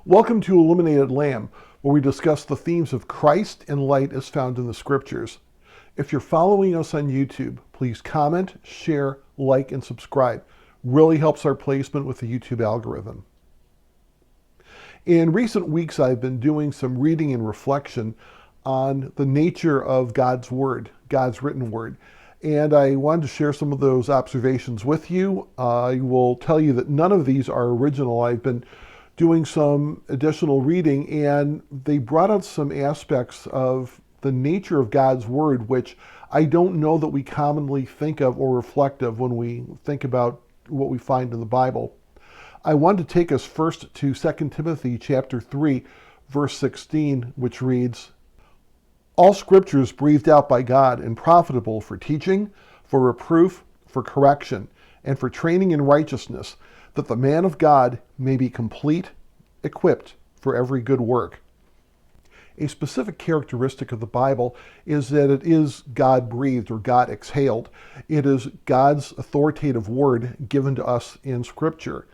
Welcome to Illuminated Lamb, where we discuss the themes of Christ and light as found in the scriptures. If you're following us on YouTube, please comment, share, like, and subscribe. Really helps our placement with the YouTube algorithm. In recent weeks, I've been doing some reading and reflection on the nature of God's Word, God's written Word. And I wanted to share some of those observations with you. I will tell you that none of these are original. I've been doing some additional reading, and they brought out some aspects of the nature of God's Word, which I don't know that we commonly think of or reflect of when we think about what we find in the Bible. I wanted to take us first to 2 Timothy chapter 3, verse 16, which reads, "All scripture is breathed out by God and profitable for teaching, for reproof, for correction, and for training in righteousness, that the man of God may be complete, equipped for every good work." A specific characteristic of the Bible is that it is God-breathed or God-exhaled. It is God's authoritative word given to us in Scripture.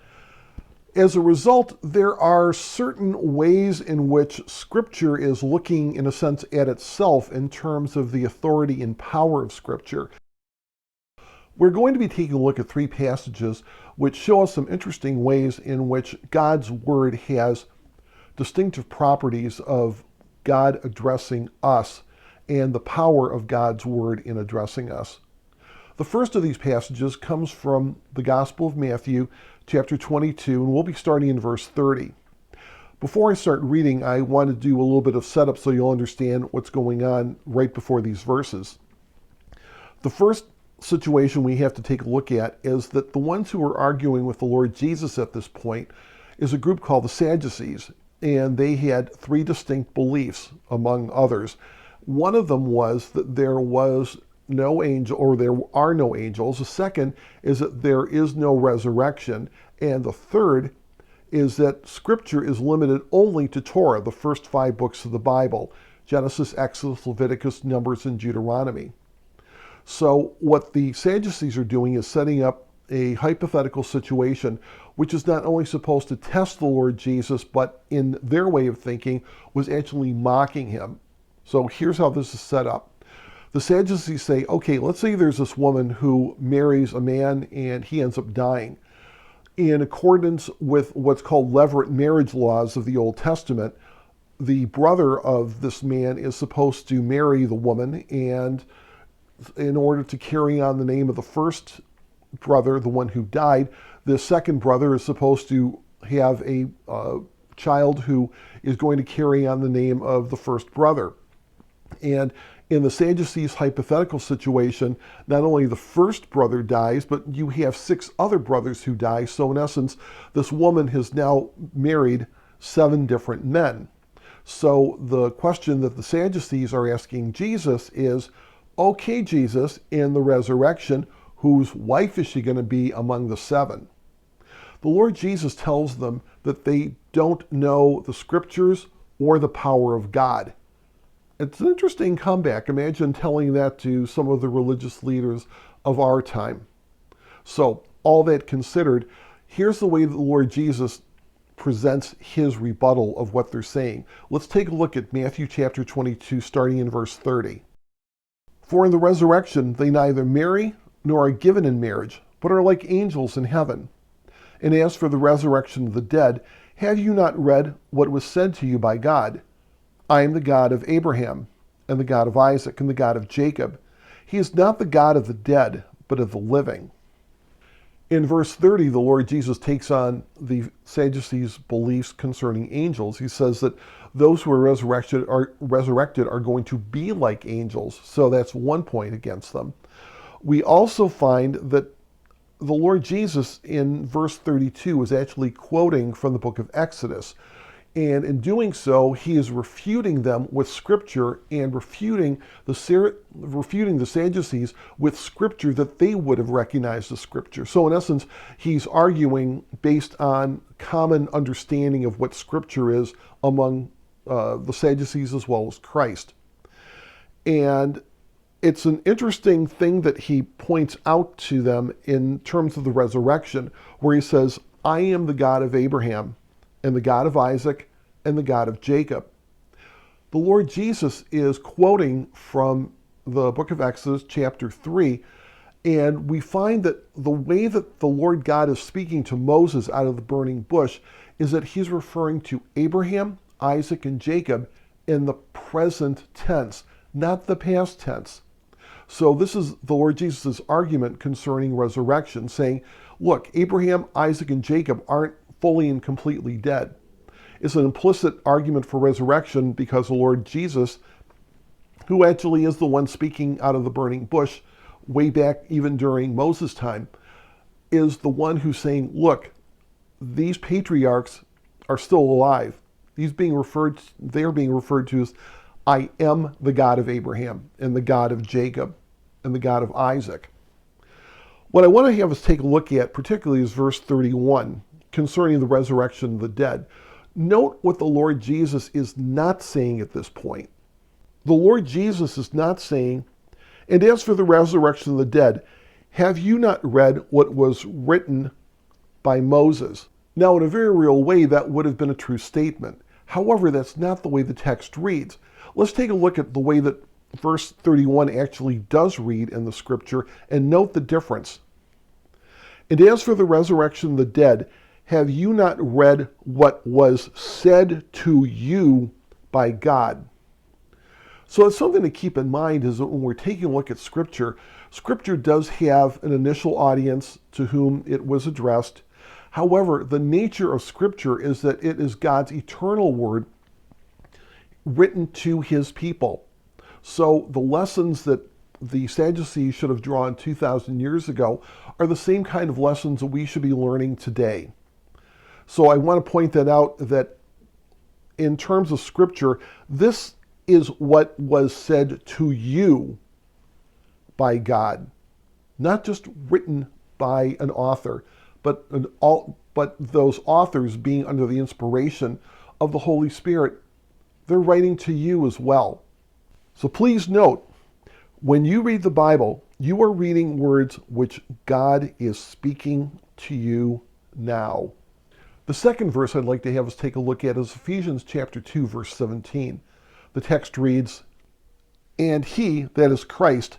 As a result, there are certain ways in which Scripture is looking, in a sense, at itself in terms of the authority and power of Scripture. We're going to be taking a look at three passages which show us some interesting ways in which God's Word has distinctive properties of God addressing us and the power of God's Word in addressing us. The first of these passages comes from the Gospel of Matthew, chapter 22, and we'll be starting in verse 30. Before I start reading, I want to do a little bit of setup so you'll understand what's going on right before these verses. The first situation we have to take a look at is that the ones who are arguing with the Lord Jesus at this point is a group called the Sadducees, and they had three distinct beliefs, among others. One of them was that there was no angel, or there are no angels. The second is that there is no resurrection. And the third is that Scripture is limited only to Torah, the first 5 books of the Bible: Genesis, Exodus, Leviticus, Numbers, and Deuteronomy. So what the Sadducees are doing is setting up a hypothetical situation which is not only supposed to test the Lord Jesus, but in their way of thinking was actually mocking him. So here's how this is set up. The Sadducees say, okay, let's say there's this woman who marries a man and he ends up dying. In accordance with what's called levirate marriage laws of the Old Testament, the brother of this man is supposed to marry the woman, and in order to carry on the name of the first brother, the one who died, the second brother is supposed to have a child who is going to carry on the name of the first brother. And in the Sadducees' hypothetical situation, not only the first brother dies, but you have 6 other brothers who die. So in essence, this woman has now married 7 different men. So the question that the Sadducees are asking Jesus is, okay, Jesus, in the resurrection, whose wife is she going to be among the 7? The Lord Jesus tells them that they don't know the Scriptures or the power of God. It's an interesting comeback. Imagine telling that to some of the religious leaders of our time. So, all that considered, here's the way that the Lord Jesus presents his rebuttal of what they're saying. Let's take a look at Matthew chapter 22, starting in verse 30. "For in the resurrection they neither marry nor are given in marriage, but are like angels in heaven. And as for the resurrection of the dead, have you not read what was said to you by God? I am the God of Abraham, and the God of Isaac, and the God of Jacob. He is not the God of the dead, but of the living." In verse 30, the Lord Jesus takes on the Sadducees' beliefs concerning angels. He says that those who are resurrected are going to be like angels. So that's one point against them. We also find that the Lord Jesus in verse 32 is actually quoting from the book of Exodus. And in doing so, he is refuting them with Scripture and refuting the Sadducees with Scripture that they would have recognized as Scripture. So in essence, he's arguing based on common understanding of what Scripture is among the Sadducees as well as Christ. And it's an interesting thing that he points out to them in terms of the resurrection, where he says, I am the God of Abraham, and the God of Isaac, and the God of Jacob. The Lord Jesus is quoting from the book of Exodus, chapter 3, and we find that the way that the Lord God is speaking to Moses out of the burning bush is that he's referring to Abraham, Isaac, and Jacob in the present tense, not the past tense. So this is the Lord Jesus' argument concerning resurrection, saying, look, Abraham, Isaac, and Jacob aren't fully and completely dead. It's an implicit argument for resurrection because the Lord Jesus, who actually is the one speaking out of the burning bush way back even during Moses' time, is the one who's saying, look, these patriarchs are still alive. They're being referred to as, I am the God of Abraham and the God of Jacob and the God of Isaac. What I want to have us take a look at particularly is verse 31 concerning the resurrection of the dead. Note what the Lord Jesus is not saying at this point. The Lord Jesus is not saying, and as for the resurrection of the dead, have you not read what was written by Moses? Now, in a very real way, that would have been a true statement. However, that's not the way the text reads. Let's take a look at the way that verse 31 actually does read in the scripture and note the difference. And as for the resurrection of the dead, have you not read what was said to you by God? So it's something to keep in mind is that when we're taking a look at Scripture, Scripture does have an initial audience to whom it was addressed. However, the nature of Scripture is that it is God's eternal word written to his people. So the lessons that the Sadducees should have drawn 2,000 years ago are the same kind of lessons that we should be learning today. So I want to point that out, that in terms of Scripture, this is what was said to you by God, not just written by an author, but those authors being under the inspiration of the Holy Spirit, they're writing to you as well. So please note, when you read the Bible, you are reading words which God is speaking to you now. The second verse I'd like to have us take a look at is Ephesians chapter 2, verse 17. The text reads, and he, that is Christ,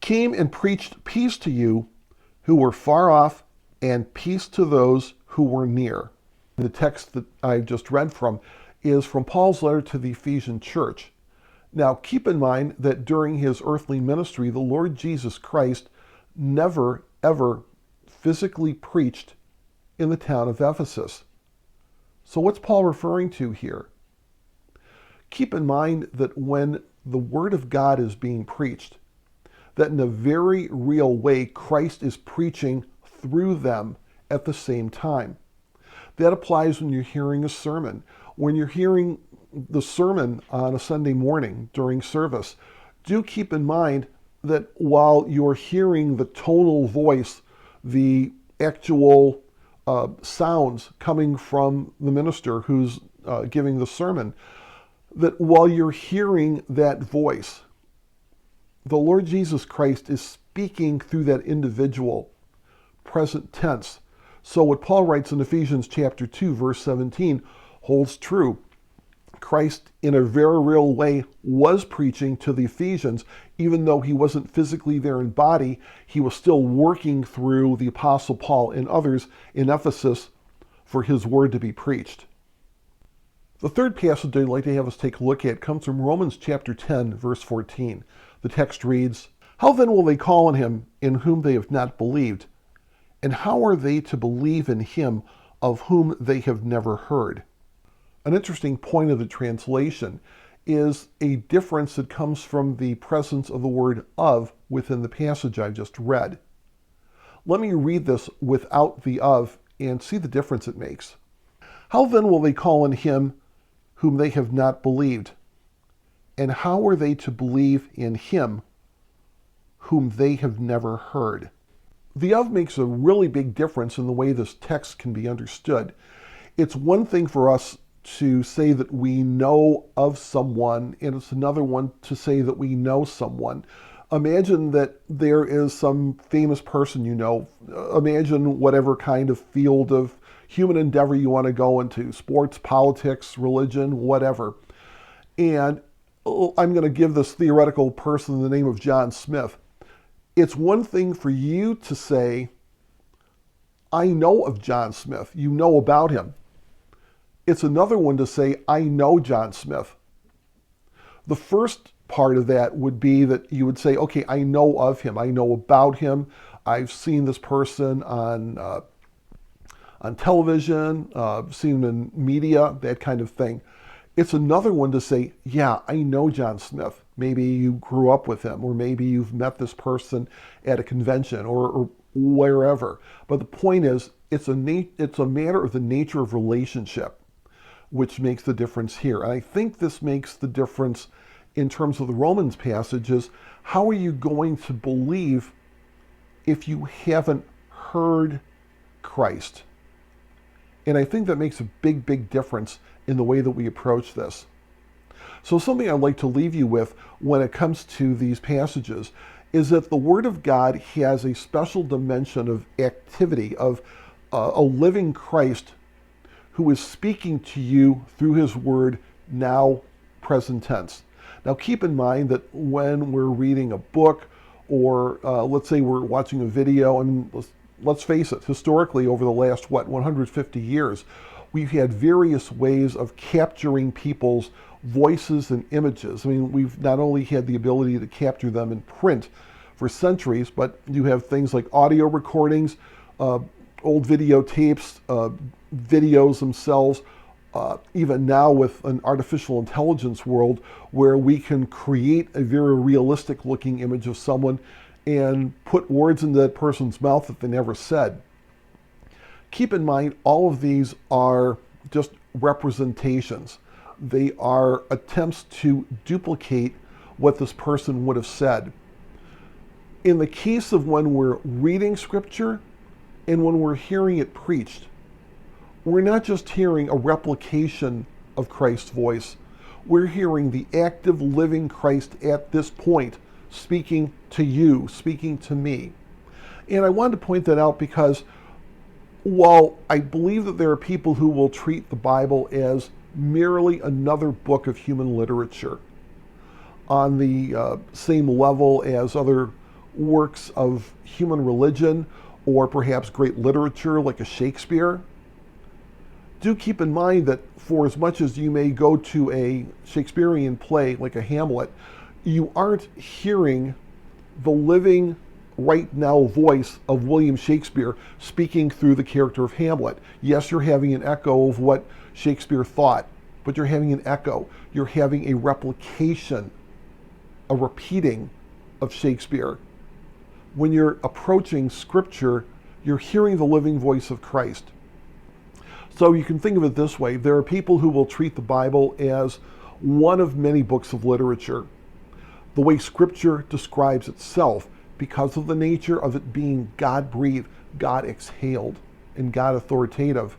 came and preached peace to you who were far off, and peace to those who were near. The text that I just read from is from Paul's letter to the Ephesian church. Now, keep in mind that during his earthly ministry, the Lord Jesus Christ never, ever physically preached in the town of Ephesus. So what's Paul referring to here? Keep in mind that when the Word of God is being preached, that in a very real way, Christ is preaching through them at the same time. That applies when you're hearing a sermon. When you're hearing the sermon on a Sunday morning during service, do keep in mind that while you're hearing the tonal voice, the actual sounds coming from the minister who's giving the sermon, that while you're hearing that voice, the Lord Jesus Christ is speaking through that individual, present tense. So what Paul writes in Ephesians chapter 2, verse 17 holds true. Christ, in a very real way, was preaching to the Ephesians. Even though he wasn't physically there in body, he was still working through the Apostle Paul and others in Ephesus for his word to be preached. The third passage I'd like to have us take a look at comes from Romans chapter 10, verse 14. The text reads, how then will they call on him in whom they have not believed? And how are they to believe in him of whom they have never heard? An interesting point of the translation is a difference that comes from the presence of the word of within the passage I just read. Let me read this without the of and see the difference it makes. How then will they call on him whom they have not believed? And how are they to believe in him whom they have never heard? The of makes a really big difference in the way this text can be understood. It's one thing for us to say that we know of someone, and it's another one to say that we know someone. Imagine that there is some famous person you know. Imagine whatever kind of field of human endeavor you want to go into, sports, politics, religion, whatever. And I'm going to give this theoretical person the name of John Smith. It's one thing for you to say, I know of John Smith. You know about him. It's another one to say, I know John Smith. The first part of that would be that you would say, okay, I know of him. I know about him. I've seen this person on television, seen him in media, that kind of thing. It's another one to say, yeah, I know John Smith. Maybe you grew up with him, or maybe you've met this person at a convention or wherever. But the point is, it's a matter of the nature of relationship, which makes the difference here. And I think this makes the difference in terms of the Romans passages. How are you going to believe if you haven't heard Christ? And I think that makes a big, big difference in the way that we approach this. So something I'd like to leave you with when it comes to these passages is that the Word of God has a special dimension of activity, of a living Christ who is speaking to you through his Word, now present tense. Now keep in mind that when we're reading a book, or let's say we're watching a video, and let's face it, historically over the last, 150 years, we've had various ways of capturing people's voices and images. I mean, we've not only had the ability to capture them in print for centuries, but you have things like audio recordings, old videotapes, videos themselves, even now with an artificial intelligence world where we can create a very realistic looking image of someone and put words into that person's mouth that they never said. Keep in mind, all of these are just representations. They are attempts to duplicate what this person would have said. In the case of when we're reading scripture and when we're hearing it preached, we're not just hearing a replication of Christ's voice. We're hearing the active, living Christ at this point speaking to you, speaking to me. And I wanted to point that out because while I believe that there are people who will treat the Bible as merely another book of human literature on the same level as other works of human religion or perhaps great literature like a Shakespeare, do keep in mind that for as much as you may go to a Shakespearean play like a Hamlet, you aren't hearing the living right now voice of William Shakespeare speaking through the character of Hamlet. Yes, you're having an echo of what Shakespeare thought, but you're having an echo. You're having a replication, a repeating of Shakespeare. When you're approaching scripture, you're hearing the living voice of Christ. So you can think of it this way. There are people who will treat the Bible as one of many books of literature. The way scripture describes itself, because of the nature of it being God-breathed, God-exhaled, and God-authoritative,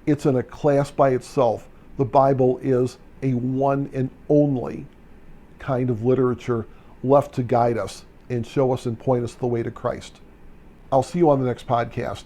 it's in a class by itself. The Bible is a one and only kind of literature left to guide us and show us and point us the way to Christ. I'll see you on the next podcast.